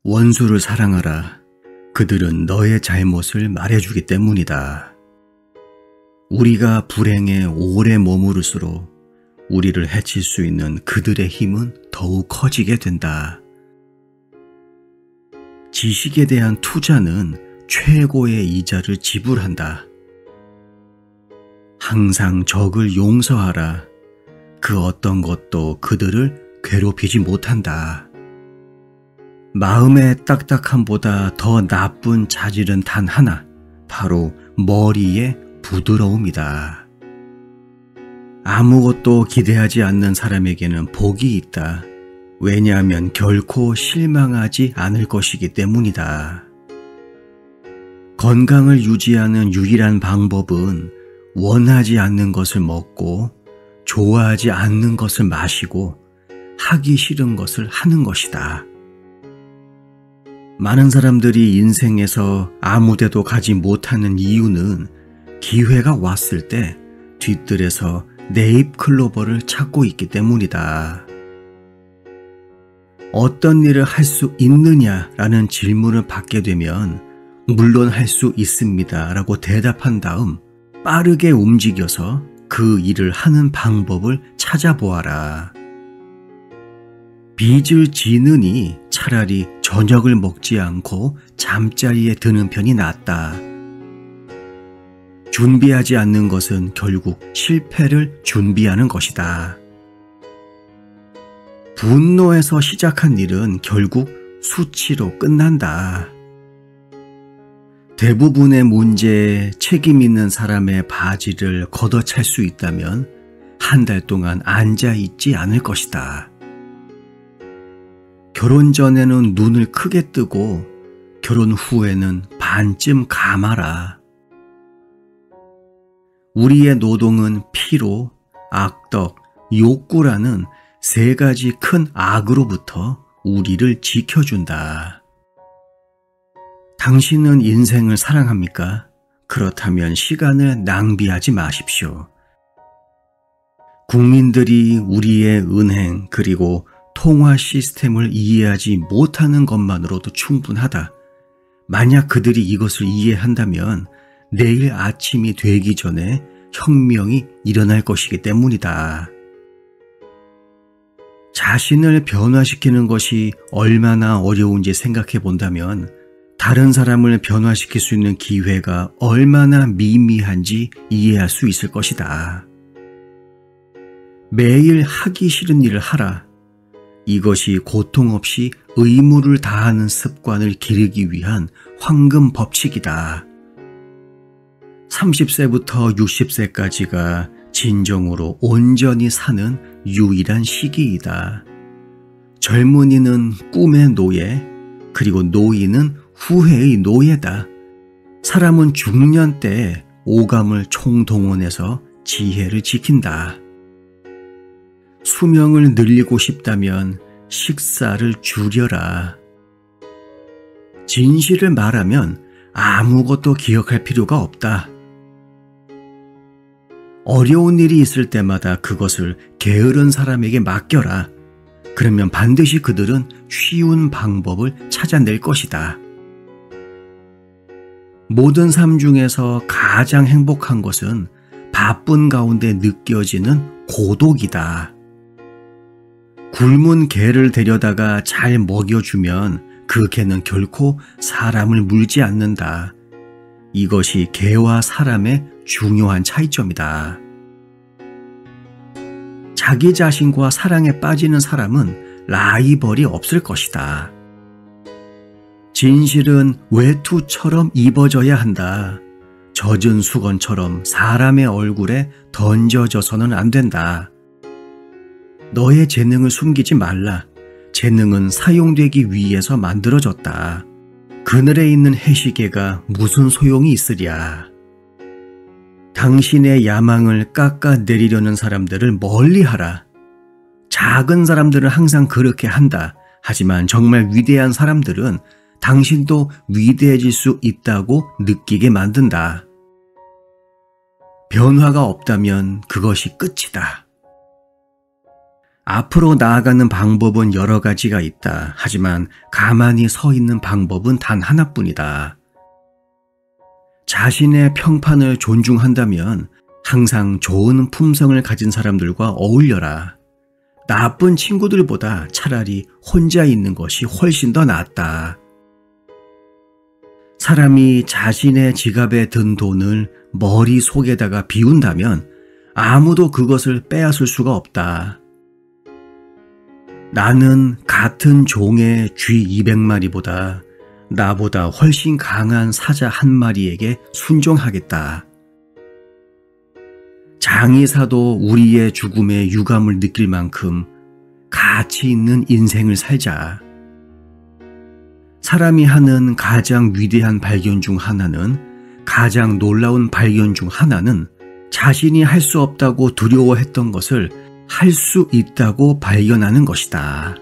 원수를 사랑하라. 그들은 너의 잘못을 말해주기 때문이다. 우리가 불행에 오래 머무를수록 우리를 해칠 수 있는 그들의 힘은 더욱 커지게 된다. 지식에 대한 투자는 최고의 이자를 지불한다. 항상 적을 용서하라. 그 어떤 것도 그들을 괴롭히지 못한다. 마음의 딱딱함보다 더 나쁜 자질은 단 하나, 바로 머리의 부드러움이다. 아무것도 기대하지 않는 사람에게는 복이 있다. 왜냐하면 결코 실망하지 않을 것이기 때문이다. 건강을 유지하는 유일한 방법은 원하지 않는 것을 먹고 좋아하지 않는 것을 마시고 하기 싫은 것을 하는 것이다. 많은 사람들이 인생에서 아무데도 가지 못하는 이유는 기회가 왔을 때 뒤뜰에서 네잎클로버를 찾고 있기 때문이다. 어떤 일을 할 수 있느냐라는 질문을 받게 되면 물론 할 수 있습니다 라고 대답한 다음 빠르게 움직여서 그 일을 하는 방법을 찾아보아라. 빚을 지느니 차라리 저녁을 먹지 않고 잠자리에 드는 편이 낫다. 준비하지 않는 것은 결국 실패를 준비하는 것이다. 분노에서 시작한 일은 결국 수치로 끝난다. 대부분의 문제에 책임 있는 사람의 바지를 걷어찰 수 있다면 한 달 동안 앉아있지 않을 것이다. 결혼 전에는 눈을 크게 뜨고 결혼 후에는 반쯤 감아라. 우리의 노동은 피로, 악덕, 욕구라는 세 가지 큰 악으로부터 우리를 지켜준다. 당신은 인생을 사랑합니까? 그렇다면 시간을 낭비하지 마십시오. 국민들이 우리의 은행 그리고 통화 시스템을 이해하지 못하는 것만으로도 충분하다. 만약 그들이 이것을 이해한다면 내일 아침이 되기 전에 혁명이 일어날 것이기 때문이다. 자신을 변화시키는 것이 얼마나 어려운지 생각해 본다면 다른 사람을 변화시킬 수 있는 기회가 얼마나 미미한지 이해할 수 있을 것이다. 매일 하기 싫은 일을 하라. 이것이 고통 없이 의무를 다하는 습관을 기르기 위한 황금 법칙이다. 30세부터 60세까지가 진정으로 온전히 사는 유일한 시기이다. 젊은이는 꿈의 노예, 그리고 노인은 후회의 노예다. 사람은 중년 때 오감을 총동원해서 지혜를 지킨다. 수명을 늘리고 싶다면 식사를 줄여라. 진실을 말하면 아무것도 기억할 필요가 없다. 어려운 일이 있을 때마다 그것을 게으른 사람에게 맡겨라. 그러면 반드시 그들은 쉬운 방법을 찾아낼 것이다. 모든 삶 중에서 가장 행복한 것은 바쁜 가운데 느껴지는 고독이다. 굶은 개를 데려다가 잘 먹여주면 그 개는 결코 사람을 물지 않는다. 이것이 개와 사람의 중요한 차이점이다. 자기 자신과 사랑에 빠지는 사람은 라이벌이 없을 것이다. 진실은 외투처럼 입어져야 한다. 젖은 수건처럼 사람의 얼굴에 던져져서는 안 된다. 너의 재능을 숨기지 말라. 재능은 사용되기 위해서 만들어졌다. 그늘에 있는 해시계가 무슨 소용이 있으랴. 당신의 야망을 깎아내리려는 사람들을 멀리하라. 작은 사람들은 항상 그렇게 한다. 하지만 정말 위대한 사람들은 당신도 위대해질 수 있다고 느끼게 만든다. 변화가 없다면 그것이 끝이다. 앞으로 나아가는 방법은 여러 가지가 있다. 하지만 가만히 서 있는 방법은 단 하나뿐이다. 자신의 평판을 존중한다면 항상 좋은 품성을 가진 사람들과 어울려라. 나쁜 친구들보다 차라리 혼자 있는 것이 훨씬 더 낫다. 사람이 자신의 지갑에 든 돈을 머릿속에다가 비운다면 아무도 그것을 빼앗을 수가 없다. 나는 같은 종의 쥐 200마리보다 나보다 훨씬 강한 사자 한 마리에게 순종하겠다. 장의사도 우리의 죽음에 유감을 느낄 만큼 가치 있는 인생을 살자. 사람이 하는 가장 위대한 발견 중 하나는, 가장 놀라운 발견 중 하나는 자신이 할 수 없다고 두려워했던 것을 할 수 있다고 발견하는 것이다.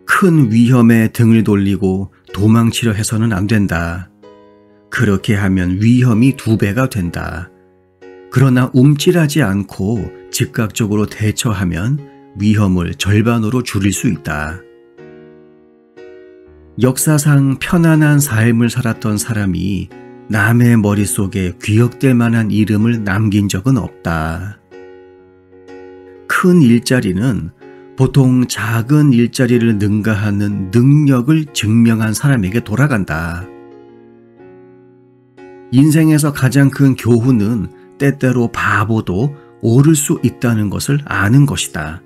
큰 위험에 등을 돌리고 도망치려 해서는 안 된다. 그렇게 하면 위험이 2배가 된다. 그러나 움찔하지 않고 즉각적으로 대처하면 위험을 절반으로 줄일 수 있다. 역사상 편안한 삶을 살았던 사람이 남의 머릿속에 기억될 만한 이름을 남긴 적은 없다. 큰 일자리는 보통 작은 일자리를 능가하는 능력을 증명한 사람에게 돌아간다. 인생에서 가장 큰 교훈은 때때로 바보도 오를 수 있다는 것을 아는 것이다.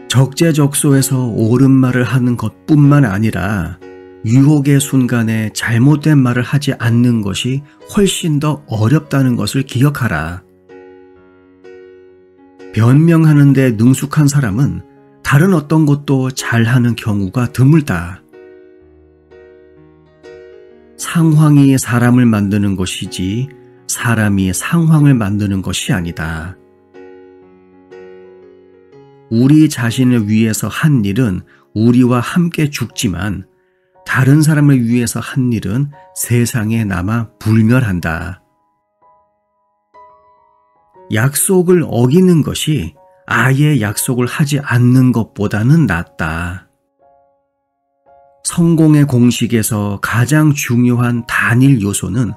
적재적소에서 옳은 말을 하는 것뿐만 아니라 유혹의 순간에 잘못된 말을 하지 않는 것이 훨씬 더 어렵다는 것을 기억하라. 변명하는 데 능숙한 사람은 다른 어떤 것도 잘하는 경우가 드물다. 상황이 사람을 만드는 것이지 사람이 상황을 만드는 것이 아니다. 우리 자신을 위해서 한 일은 우리와 함께 죽지만 다른 사람을 위해서 한 일은 세상에 남아 불멸한다. 약속을 어기는 것이 아예 약속을 하지 않는 것보다는 낫다. 성공의 공식에서 가장 중요한 단일 요소는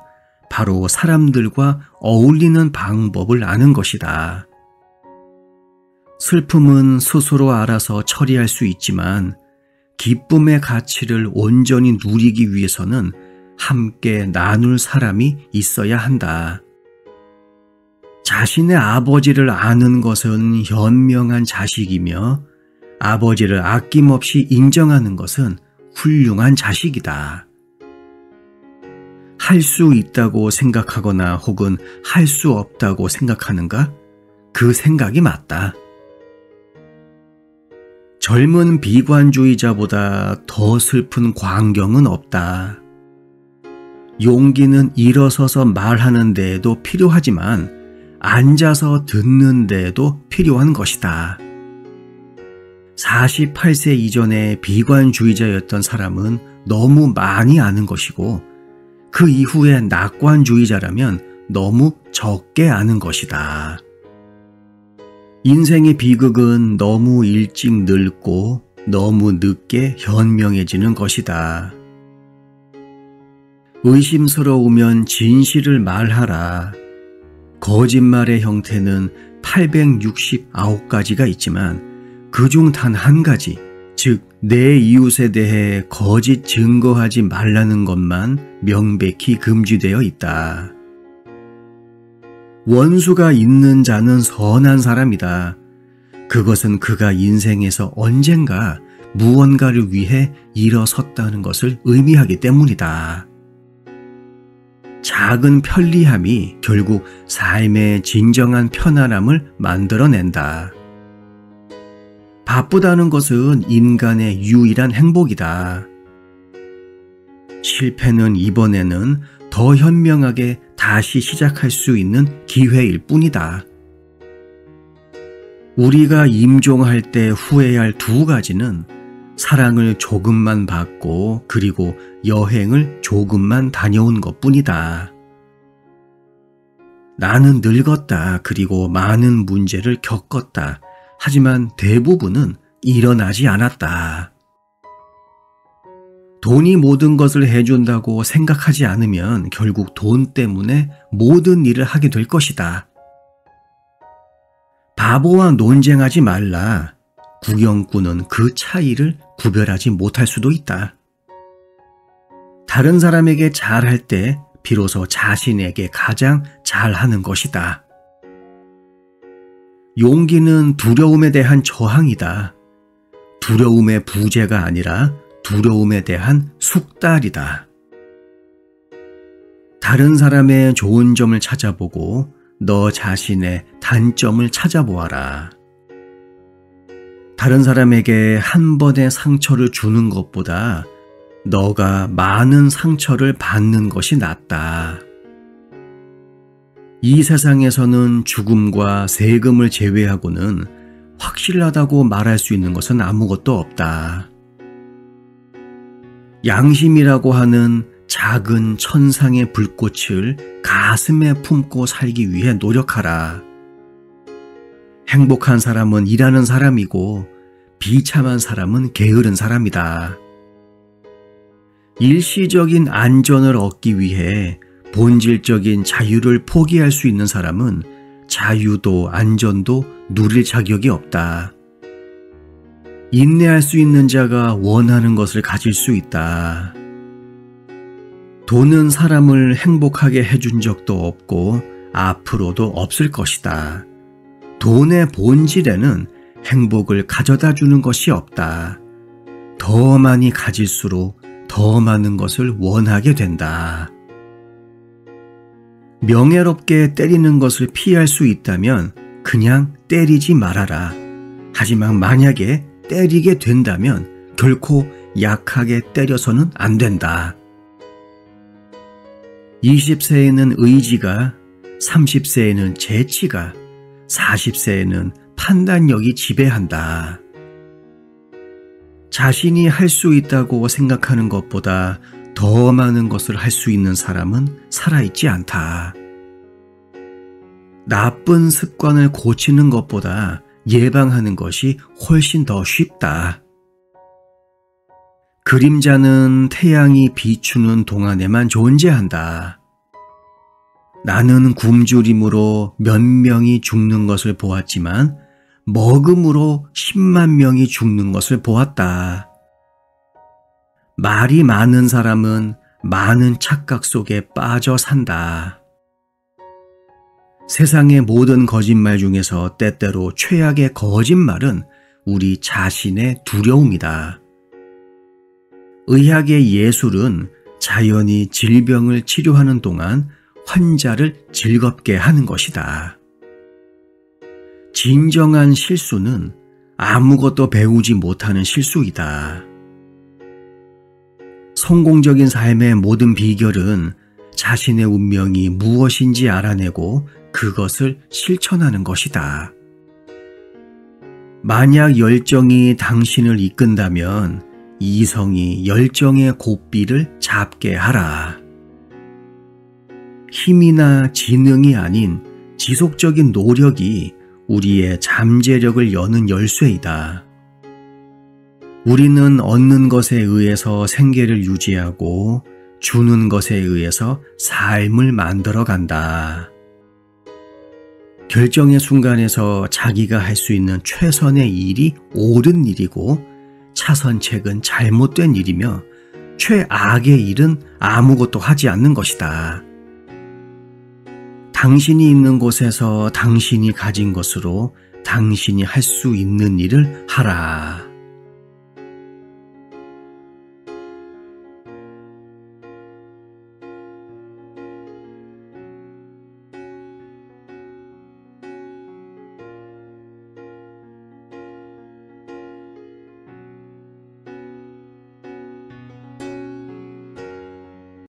바로 사람들과 어울리는 방법을 아는 것이다. 슬픔은 스스로 알아서 처리할 수 있지만 기쁨의 가치를 온전히 누리기 위해서는 함께 나눌 사람이 있어야 한다. 자신의 아버지를 아는 것은 현명한 자식이며 아버지를 아낌없이 인정하는 것은 훌륭한 자식이다. 할 수 있다고 생각하거나 혹은 할 수 없다고 생각하는가? 그 생각이 맞다. 젊은 비관주의자보다 더 슬픈 광경은 없다. 용기는 일어서서 말하는 데에도 필요하지만 앉아서 듣는 데에도 필요한 것이다. 48세 이전에 비관주의자였던 사람은 너무 많이 아는 것이고 그 이후에 낙관주의자라면 너무 적게 아는 것이다. 인생의 비극은 너무 일찍 늙고 너무 늦게 현명해지는 것이다. 의심스러우면 진실을 말하라. 거짓말의 형태는 869가지가 있지만 그중 단 한 가지, 즉 내 이웃에 대해 거짓 증거하지 말라는 것만 명백히 금지되어 있다. 원수가 있는 자는 선한 사람이다. 그것은 그가 인생에서 언젠가 무언가를 위해 일어섰다는 것을 의미하기 때문이다. 작은 편리함이 결국 삶의 진정한 편안함을 만들어낸다. 바쁘다는 것은 인간의 유일한 행복이다. 실패는 이번에는 더 현명하게 다시 시작할 수 있는 기회일 뿐이다. 우리가 임종할 때 후회할 2가지는 사랑을 조금만 받고 그리고 여행을 조금만 다녀온 것뿐이다. 나는 늙었다. 그리고 많은 문제를 겪었다. 하지만 대부분은 일어나지 않았다. 돈이 모든 것을 해준다고 생각하지 않으면 결국 돈 때문에 모든 일을 하게 될 것이다. 바보와 논쟁하지 말라. 구경꾼은 그 차이를 구별하지 못할 수도 있다. 다른 사람에게 잘할 때 비로소 자신에게 가장 잘하는 것이다. 용기는 두려움에 대한 저항이다. 두려움의 부재가 아니라 두려움에 대한 숙달이다. 다른 사람의 좋은 점을 찾아보고 너 자신의 단점을 찾아보아라. 다른 사람에게 한 번의 상처를 주는 것보다 너가 많은 상처를 받는 것이 낫다. 이 세상에서는 죽음과 세금을 제외하고는 확실하다고 말할 수 있는 것은 아무것도 없다. 양심이라고 하는 작은 천상의 불꽃을 가슴에 품고 살기 위해 노력하라. 행복한 사람은 일하는 사람이고 비참한 사람은 게으른 사람이다. 일시적인 안전을 얻기 위해 본질적인 자유를 포기할 수 있는 사람은 자유도 안전도 누릴 자격이 없다. 인내할 수 있는 자가 원하는 것을 가질 수 있다. 돈은 사람을 행복하게 해준 적도 없고 앞으로도 없을 것이다. 돈의 본질에는 행복을 가져다 주는 것이 없다. 더 많이 가질수록 더 많은 것을 원하게 된다. 명예롭게 때리는 것을 피할 수 있다면 그냥 때리지 말아라. 하지만 만약에 때리게 된다면 결코 약하게 때려서는 안 된다. 20세에는 의지가, 30세에는 재치가, 40세에는 판단력이 지배한다. 자신이 할 수 있다고 생각하는 것보다 더 많은 것을 할 수 있는 사람은 살아있지 않다. 나쁜 습관을 고치는 것보다 예방하는 것이 훨씬 더 쉽다. 그림자는 태양이 비추는 동안에만 존재한다. 나는 굶주림으로 몇 명이 죽는 것을 보았지만 먹음으로 10만 명이 죽는 것을 보았다. 말이 많은 사람은 많은 착각 속에 빠져 산다. 세상의 모든 거짓말 중에서 때때로 최악의 거짓말은 우리 자신의 두려움이다. 의학의 예술은 자연히 질병을 치료하는 동안 환자를 즐겁게 하는 것이다. 진정한 실수는 아무것도 배우지 못하는 실수이다. 성공적인 삶의 모든 비결은 자신의 운명이 무엇인지 알아내고 그것을 실천하는 것이다. 만약 열정이 당신을 이끈다면 이성이 열정의 고삐를 잡게 하라. 힘이나 지능이 아닌 지속적인 노력이 우리의 잠재력을 여는 열쇠이다. 우리는 얻는 것에 의해서 생계를 유지하고 주는 것에 의해서 삶을 만들어 간다. 결정의 순간에서 자기가 할 수 있는 최선의 일이 옳은 일이고 차선책은 잘못된 일이며 최악의 일은 아무것도 하지 않는 것이다. 당신이 있는 곳에서 당신이 가진 것으로 당신이 할 수 있는 일을 하라.